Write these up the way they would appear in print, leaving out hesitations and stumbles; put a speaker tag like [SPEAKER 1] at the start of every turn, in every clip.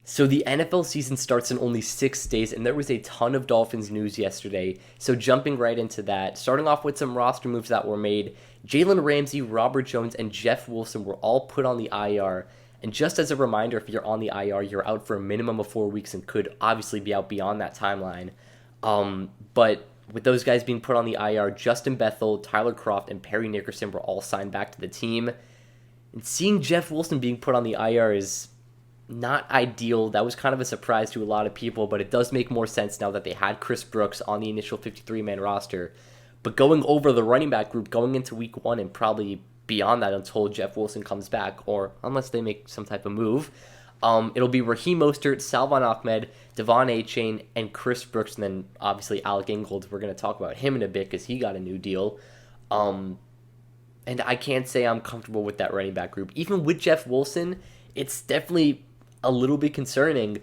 [SPEAKER 1] So the NFL season starts in only 6 days, and there was a ton of Dolphins news yesterday. So jumping right into that, starting off with some roster moves that were made, Jalen Ramsey, Robert Jones, and Jeff Wilson were all put on the IR. And just as a reminder, if you're on the IR, you're out for a minimum of 4 weeks and could obviously be out beyond that timeline. But with those guys being put on the IR, Justin Bethel, Tyler Croft, and Perry Nickerson were all signed back to the team. And seeing Jeff Wilson being put on the IR is not ideal. That was kind of a surprise to a lot of people, but it does make more sense now that they had Chris Brooks on the initial 53-man roster. But going over the running back group going into week one and probably beyond that until Jeff Wilson comes back, or unless they make some type of move, it'll be Raheem Mostert, Salvon Ahmed, Devon Achane, and Chris Brooks, and then obviously Alec Ingold. We're going to talk about him in a bit because he got a new deal. And I can't say I'm comfortable with that running back group. Even with Jeff Wilson, it's definitely a little bit concerning.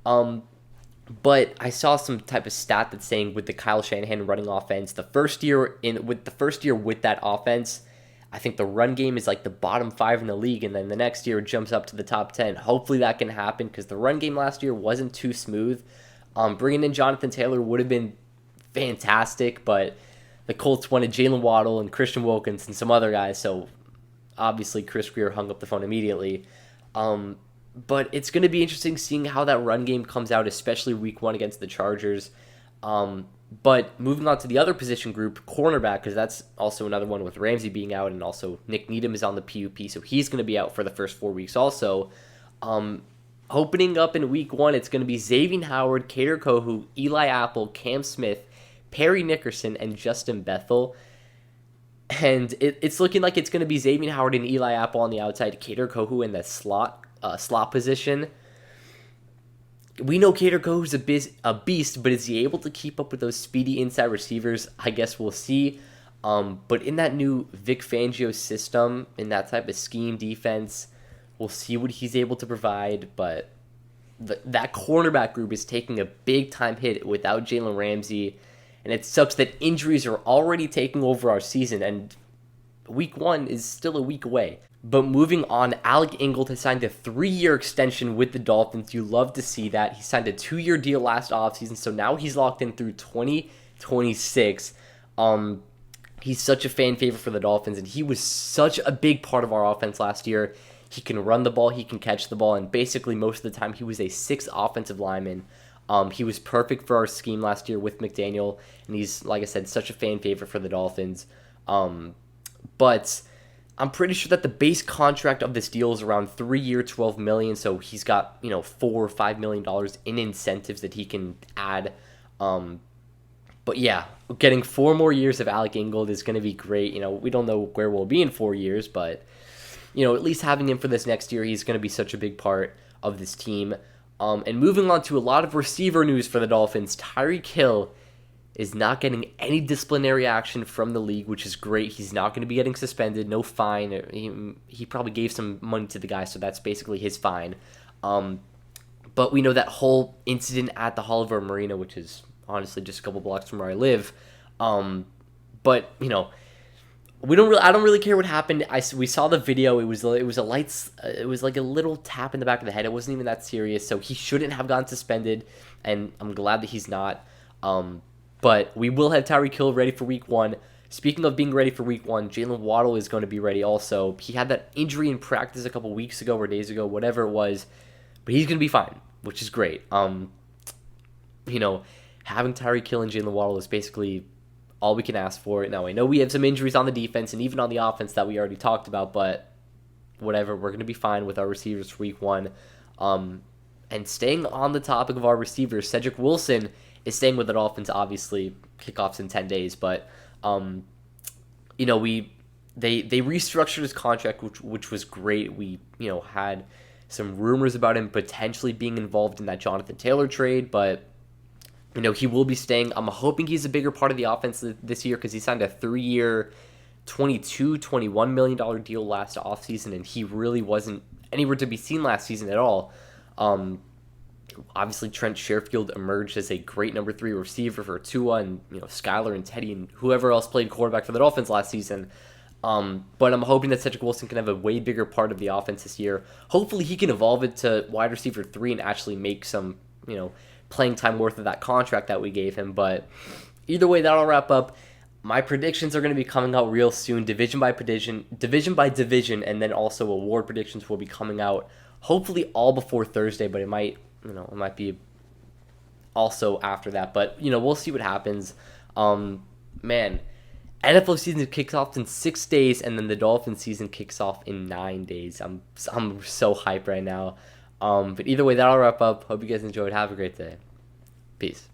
[SPEAKER 1] But I saw some type of stat that's saying with the Kyle Shanahan running offense, the first year with that offense, I think the run game is like the bottom 5 in the league, and then the next year it jumps up to the top 10. Hopefully that can happen because the run game last year wasn't too smooth. Bringing in Jonathan Taylor would have been fantastic, but the Colts wanted Jalen Waddle and Christian Wilkins and some other guys, so obviously Chris Greer hung up the phone immediately. But it's going to be interesting seeing how that run game comes out, especially week one against the Chargers. But moving on to the other position group, cornerback, because that's also another one with Ramsey being out, and also Nick Needham is on the PUP, so he's going to be out for the first 4 weeks also. Opening up in week one, it's going to be Xavier Howard, Kader Kohu, Eli Apple, Cam Smith, Perry Nickerson, and Justin Bethel. And it's looking like it's going to be Xavier Howard and Eli Apple on the outside, Kader Kohu in the slot position. We know Kader Kohu's a beast, but is he able to keep up with those speedy inside receivers? I guess we'll see. But in that new Vic Fangio system, in that type of scheme defense, we'll see what he's able to provide. But that cornerback group is taking a big time hit without Jalen Ramsey, and it sucks that injuries are already taking over our season, and week one is still a week away. But moving on, Alec Ingold has signed a 3-year extension with the Dolphins. You love to see that. He signed a 2-year deal last offseason, so now he's locked in through 2026. He's such a fan favorite for the Dolphins, and he was such a big part of our offense last year. He can run the ball, he can catch the ball, and basically most of the time he was a 6th offensive lineman. He was perfect for our scheme last year with McDaniel, and he's, like I said, such a fan favorite for the Dolphins. But I'm pretty sure that the base contract of this deal is around 3-year, $12 million. So he's got $4 or $5 million in incentives that he can add. But yeah, getting 4 more years of Alec Ingold is going to be great. We don't know where we'll be in 4 years, but at least having him for this next year, he's going to be such a big part of this team. And moving on to a lot of receiver news for the Dolphins, Tyreek Hill is not getting any disciplinary action from the league, which is great. He's not going to be getting suspended, no fine. He probably gave some money to the guy, so that's basically his fine. But we know that whole incident at the Oliver Marina, which is honestly just a couple blocks from where I live. But I don't really care what happened. We saw the video. It was like a little tap in the back of the head. It wasn't even that serious, so he shouldn't have gotten suspended, and I'm glad that he's not. But we will have Tyreek Hill ready for week one. Speaking of being ready for week one, Jalen Waddle is going to be ready also. He had that injury in practice a couple weeks ago or days ago, whatever it was, but he's going to be fine, which is great. Having Tyreek Hill and Jalen Waddle is basically all we can ask for. Now, I know we have some injuries on the defense and even on the offense that we already talked about, but whatever, we're going to be fine with our receivers for week one. And staying on the topic of our receivers, Cedric Wilson is staying with the Dolphins. Obviously, kickoff's in 10 days, but they restructured his contract, which was great. We had some rumors about him potentially being involved in that Jonathan Taylor trade, but he will be staying. I'm hoping he's a bigger part of the offense this year because he signed a 3-year, $21 million deal last offseason, and he really wasn't anywhere to be seen last season at all. Obviously, Trent Sherfield emerged as a great number 3 receiver for Tua and Skylar and Teddy and whoever else played quarterback for the Dolphins last season. But I'm hoping that Cedric Wilson can have a way bigger part of the offense this year. Hopefully he can evolve it to wide receiver 3 and actually make some, playing time worth of that contract that we gave him. But either way, that'll wrap up. My predictions are going to be coming out real soon, division by division, and then also award predictions will be coming out hopefully all before Thursday, but it might be also after that. But, we'll see what happens. Man, NFL season kicks off in 6 days, and then the Dolphins season kicks off in 9 days. I'm so hyped right now. But either way, that'll wrap up. Hope you guys enjoyed. Have a great day. Peace.